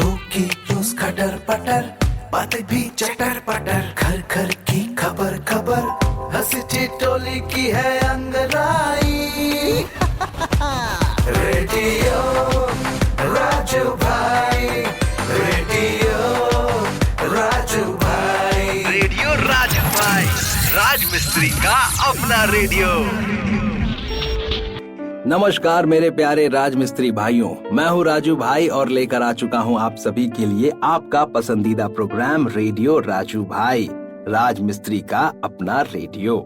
होगी रोज खटर पटर, बातें भी चटर पटर, घर घर की खबर खबर, हंसी ठिठोली की है अंगड़ाई। रेडियो राजू भाई, रेडियो राजू भाई, रेडियो राजू भाई, राज मिस्त्री का अपना रेडियो। नमस्कार मेरे प्यारे राज मिस्त्री भाइयों, मैं हूँ राजू भाई और लेकर आ चुका हूँ आप सभी के लिए आपका पसंदीदा प्रोग्राम रेडियो राजू भाई, राज मिस्त्री का अपना रेडियो।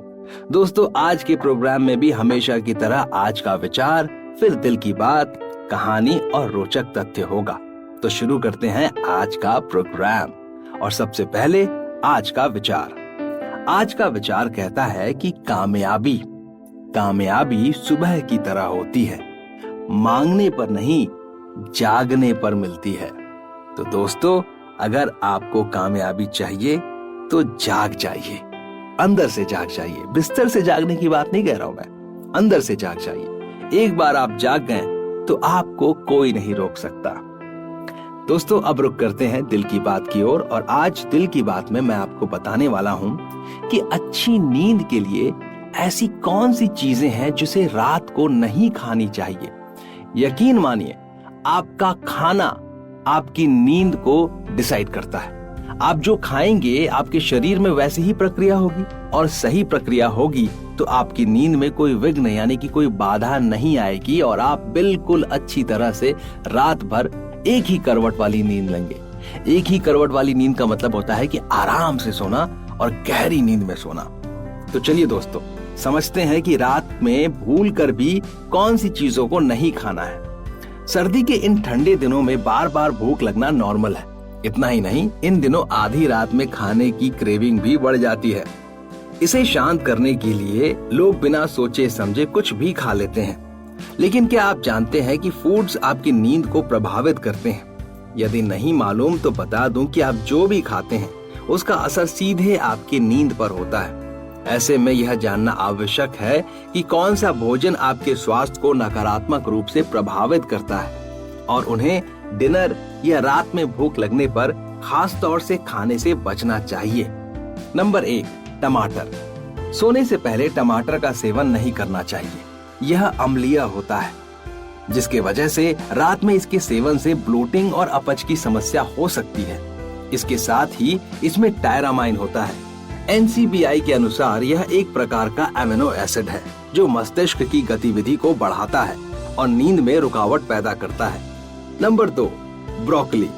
दोस्तों, आज के प्रोग्राम में भी हमेशा की तरह आज का विचार, फिर दिल की बात, कहानी और रोचक तथ्य होगा। तो शुरू करते हैं आज का प्रोग्राम। और सबसे पहले आज का विचार। आज का विचार कहता है कि कामयाबी सुबह की तरह होती है, मांगने पर नहीं जागने पर मिलती है। तो दोस्तों, अगर आपको कामयाबी चाहिए तो जाग जाइए, अंदर से जाग जाइए। बिस्तर से जागने की बात नहीं कह रहा हूं मैं, अंदर से जाग जाइए। एक बार आप जाग गए तो आपको कोई नहीं रोक सकता। दोस्तों, अब रुक करते हैं दिल की बात की ओर। और आज दिल की बात में मैं आपको बताने वाला हूं कि अच्छी नींद के लिए ऐसी कौन सी चीजें हैं जिसे रात को नहीं खानी चाहिए। यकीन मानिए, आपका खाना आपकी नींद को डिसाइड करता है। आप जो खाएंगे आपके शरीर में वैसी ही प्रक्रिया होगी, और सही प्रक्रिया होगी तो आपकी नींद में कोई विघ्न यानी कि कोई बाधा नहीं आएगी और आप बिल्कुल अच्छी तरह से रात भर एक ही करवट वाली नींद लेंगे। एक ही करवट वाली नींद का मतलब होता है कि आराम से सोना और गहरी नींद में सोना। तो चलिए दोस्तों, समझते हैं कि रात में भूल कर भी कौन सी चीजों को नहीं खाना है। सर्दी के इन ठंडे दिनों में बार बार भूख लगना नॉर्मल है। इतना ही नहीं, इन दिनों आधी रात में खाने की क्रेविंग भी बढ़ जाती है। इसे शांत करने के लिए लोग बिना सोचे समझे कुछ भी खा लेते हैं। लेकिन क्या आप जानते हैं कि फूड्स आपकी नींद को प्रभावित करते हैं? यदि नहीं मालूम तो बता दूं कि आप जो भी खाते हैं उसका असर सीधे आपकी नींद पर होता है। ऐसे में यह जानना आवश्यक है कि कौन सा भोजन आपके स्वास्थ्य को नकारात्मक रूप से प्रभावित करता है, और उन्हें डिनर या रात में भूख लगने पर खास तौर से खाने से बचना चाहिए। नंबर 1, टमाटर। सोने से पहले टमाटर का सेवन नहीं करना चाहिए। यह अम्लीय होता है, जिसके वजह से रात में इसके सेवन से ब्लोटिंग और अपच की समस्या हो सकती है। इसके साथ ही इसमें टायरामाइन होता है। NCBI के अनुसार यह एक प्रकार का एमिनो एसिड है जो मस्तिष्क की गतिविधि को बढ़ाता है और नींद में रुकावट पैदा करता है। Number 2, broccoli.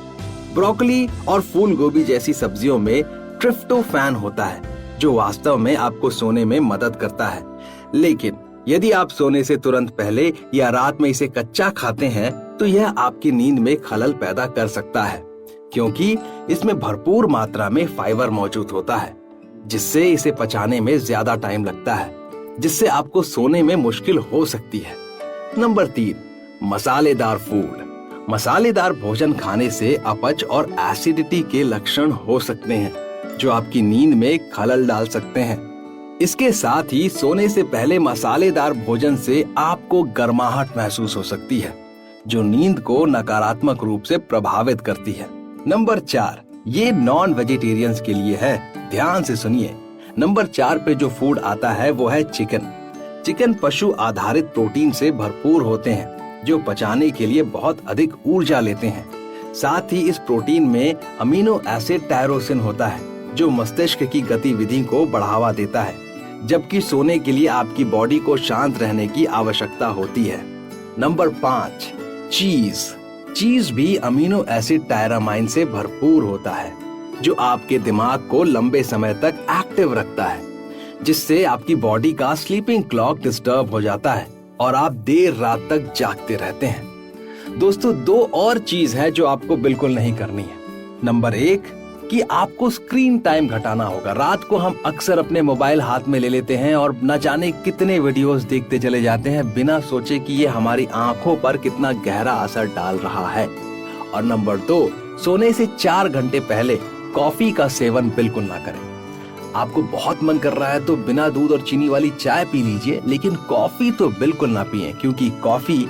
ब्रोकली और फूल गोभी जैसी सब्जियों में ट्रिप्टोफैन होता है जो वास्तव में आपको सोने में मदद करता है। लेकिन यदि आप सोने से तुरंत पहले या रात में इसे कच्चा खाते हैं तो यह आपकी नींद में खलल पैदा कर सकता है, क्योंकि इसमें भरपूर मात्रा में फाइबर मौजूद होता है, जिससे इसे पचाने में ज्यादा टाइम लगता है, जिससे आपको सोने में मुश्किल हो सकती है। नंबर 3, मसालेदार फूड। मसालेदार भोजन खाने से अपच और एसिडिटी के लक्षण हो सकते हैं, जो आपकी नींद में खलल डाल सकते हैं। इसके साथ ही सोने से पहले मसालेदार भोजन से आपको गर्माहट महसूस हो सकती है, जो नींद को नकारात्मक रूप से प्रभावित करती है। नंबर 4, ये नॉन वेजिटेरियंस के लिए है। ध्यान से सुनिए। नंबर 4 पे जो फूड आता है वो है चिकन। चिकन पशु आधारित प्रोटीन से भरपूर होते हैं, जो पचाने के लिए बहुत अधिक ऊर्जा लेते हैं। साथ ही इस प्रोटीन में अमीनो एसिड टायरोसिन होता है, जो मस्तिष्क की गतिविधि को बढ़ावा देता है, जबकि सोने के लिए आपकी बॉडी को शांत रहने की आवश्यकता होती है। नंबर 5, चीज। चीज भी अमीनो एसिड टायरामाइन से भरपूर होता है, जो आपके दिमाग को लंबे समय तक एक्टिव रखता है, जिससे आपकी बॉडी का स्लीपिंग क्लॉक डिस्टर्ब हो जाता है और आप देर रात तक जागते रहते हैं। दोस्तों, 2 और चीज है जो आपको बिल्कुल नहीं करनी है। नंबर 1, कि आपको स्क्रीन टाइम घटाना होगा। रात को हम अक्सर अपने मोबाइल हाथ में ले लेते हैं और न जाने कितने वीडियोस देखते चले जाते हैं, बिना सोचे कि ये हमारी आंखों पर कितना गहरा असर डाल रहा है। और नंबर 2, सोने से 4 घंटे पहले कॉफी का सेवन बिल्कुल ना करें। आपको बहुत मन कर रहा है तो बिना दूध और चीनी वाली चाय पी लीजिए, लेकिन कॉफी तो बिल्कुल ना पिएं, क्योंकि कॉफी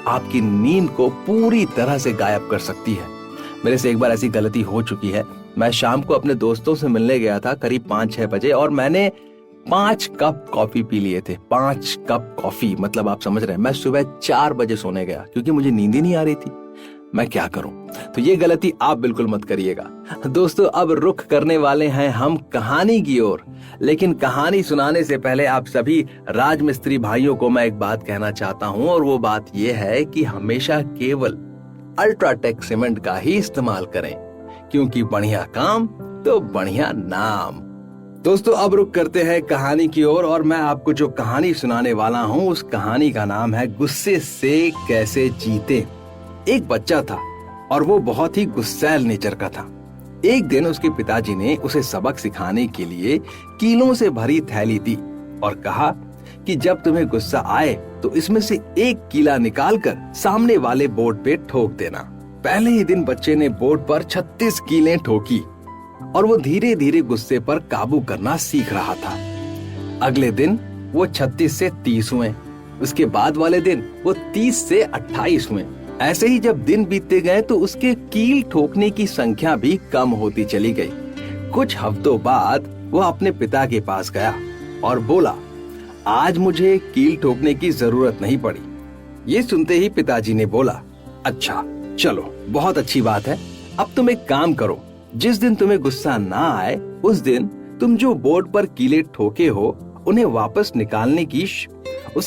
आपकी नींद को पूरी तरह से गायब कर सकती है। मेरे से एक बार ऐसी गलती हो चुकी है। मैं शाम को अपने दोस्तों से मिलने गया था करीब 5-6 बजे और मैंने 5 कप कॉफी पी लिए थे। 5 कप कॉफी, मतलब आप समझ रहे हैं। मैं सुबह 4 बजे सोने गया क्योंकि मुझे नींद ही नहीं आ रही थी। मैं क्या करूं? तो ये गलती आप बिल्कुल मत करिएगा। दोस्तों, अब रुख करने वाले हैं हम कहानी की ओर। लेकिन कहानी सुनाने से पहले आप सभी राजमिस्त्री भाइयों को मैं एक बात कहना चाहता हूं, और वो बात ये है कि हमेशा केवल अल्ट्राटेक सीमेंट का ही इस्तेमाल करें, क्योंकि बढ़िया काम तो बढ़िया नाम। दोस्तों, अब रुक करते हैं कहानी की ओर, और मैं आपको जो कहानी सुनाने वाला हूं उस कहानी का नाम है गुस्से से कैसे जीते। एक बच्चा था और वो बहुत ही गुस्सैल नेचर का था। एक दिन उसके पिताजी ने उसे सबक सिखाने के लिए कीलों से भरी थैली दी और कहा कि जब तुम्हें गुस्सा आए तो इसमें से एक कीला निकालकर सामने वाले बोर्ड पे ठोक देना। पहले ही दिन बच्चे ने बोर्ड पर 36 कीलें ठोकी और वो धीरे धीरे गुस्से पर काबू करना सीख रहा था। अगले दिन वो 36 से 30 हुए। उसके बाद वाले दिन वो 30 से 28 हुए। ऐसे ही जब दिन बीतते गए तो उसके कील ठोकने की संख्या भी कम होती चली गई। कुछ हफ्तों बाद वो अपने पिता के पास गया और बोला, आज मुझे कील ठोकने की जरूरत नहीं पड़ी। ये सुनते ही पिताजी ने बोला, अच्छा चलो, बहुत अच्छी बात है। अब तुम एक काम करो, जिस दिन तुम्हें गुस्सा ना आए उस दिन तुम जो बोर्ड पर कीले ठोके हो उसे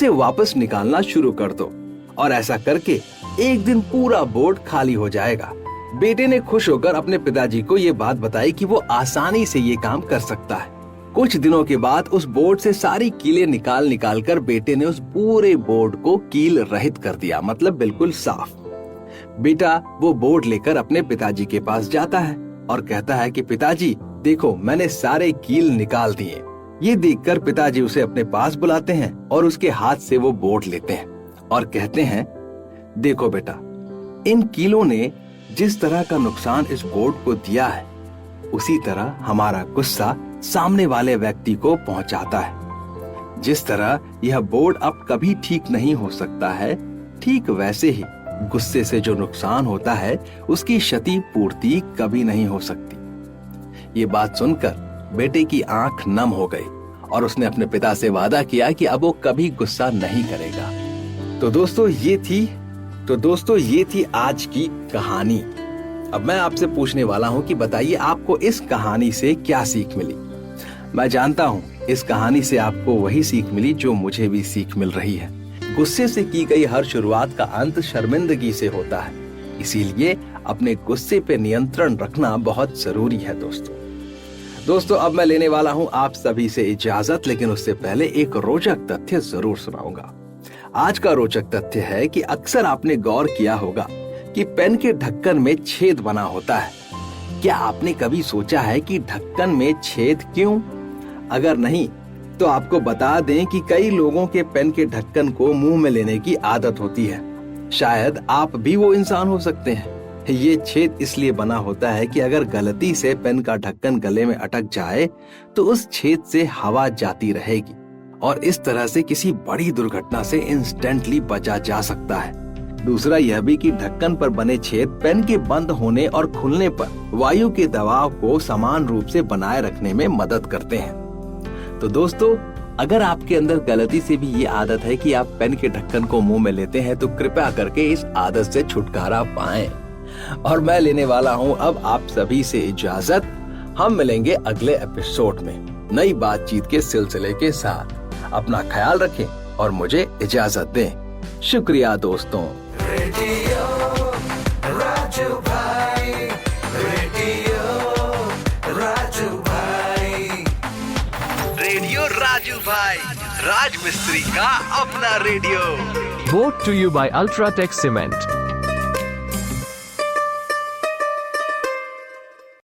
वापस निकालना शुरू कर दो, और ऐसा करके एक दिन पूरा बोर्ड खाली हो जाएगा। बेटे ने खुश होकर अपने पिताजी को ये बात बताई कि वो आसानी से ये काम कर सकता है। कुछ दिनों के बाद उस बोर्ड से सारी कीलें निकाल कर बेटे ने उस पूरे बोर्ड को कील रहित कर दिया, मतलब बिल्कुल साफ। बेटा वो बोर्ड लेकर अपने पिताजी के पास जाता है और कहता है कि पिताजी देखो, मैंने सारे कील निकाल दिए। ये देखकर पिताजी उसे अपने पास बुलाते हैं और उसके हाथ से वो बोर्ड लेते हैं और कहते हैं, देखो बेटा, इन कीलों ने जिस तरह का नुकसान इस बोर्ड को दिया है उसी तरह हमारा गुस्सा सामने वाले व्यक्ति को पहुंचाता है। जिस तरह यह बोर्ड अब कभी ठीक नहीं हो सकता है, ठीक वैसे ही गुस्से से जो नुकसान होता है उसकी क्षति पूर्ति कभी नहीं हो सकती। ये बात सुनकर बेटे की आंख नम हो गई और उसने अपने पिता से वादा किया कि अब वो कभी गुस्सा नहीं करेगा। तो दोस्तों ये थी आज की कहानी। अब मैं आपसे पूछने वाला हूं कि बताइए आपको इस कहानी से क्या सीख मिली। मैं जानता हूं इस कहानी से आपको वही सीख मिली जो मुझे भी सीख मिल रही है। गुस्से से की गई हर शुरुआत का अंत शर्मिंदगी से होता है, इसीलिए अपने गुस्से पे नियंत्रण रखना बहुत जरूरी है। दोस्तों अब मैं लेने वाला हूं आप सभी से इजाजत, लेकिन उससे पहले एक रोचक तथ्य जरूर सुनाऊंगा। आज का रोचक तथ्य है कि अक्सर आपने गौर किया होगा कि पेन के ढक्कन में छेद बना होता है। क्या आपने कभी सोचा है कि ढक्कन में छेद क्यों? अगर नहीं तो आपको बता दें कि कई लोगों के पेन के ढक्कन को मुंह में लेने की आदत होती है। शायद आप भी वो इंसान हो सकते हैं। ये छेद इसलिए बना होता है कि अगर गलती से पेन का ढक्कन गले में अटक जाए तो उस छेद से हवा जाती रहेगी और इस तरह से किसी बड़ी दुर्घटना से इंस्टेंटली बचा जा सकता है। दूसरा यह भी कि ढक्कन पर बने छेद पेन के बंद होने और खुलने पर वायु के दबाव को समान रूप से बनाए रखने में मदद करते हैं। तो दोस्तों अगर आपके अंदर गलती से भी ये आदत है कि आप पेन के ढक्कन को मुंह में लेते हैं तो कृपया करके इस आदत से छुटकारा पाएं। और मैं लेने वाला हूं अब आप सभी से इजाजत। हम मिलेंगे अगले एपिसोड में नई बातचीत के सिलसिले के साथ। अपना ख्याल रखें और मुझे इजाजत दें। शुक्रिया दोस्तों। रेडियो राजू भाई, रेडियो राजू भाई, रेडियो राजू भाई, राज मिस्त्री का अपना radio. Brought to you by Ultratech Cement.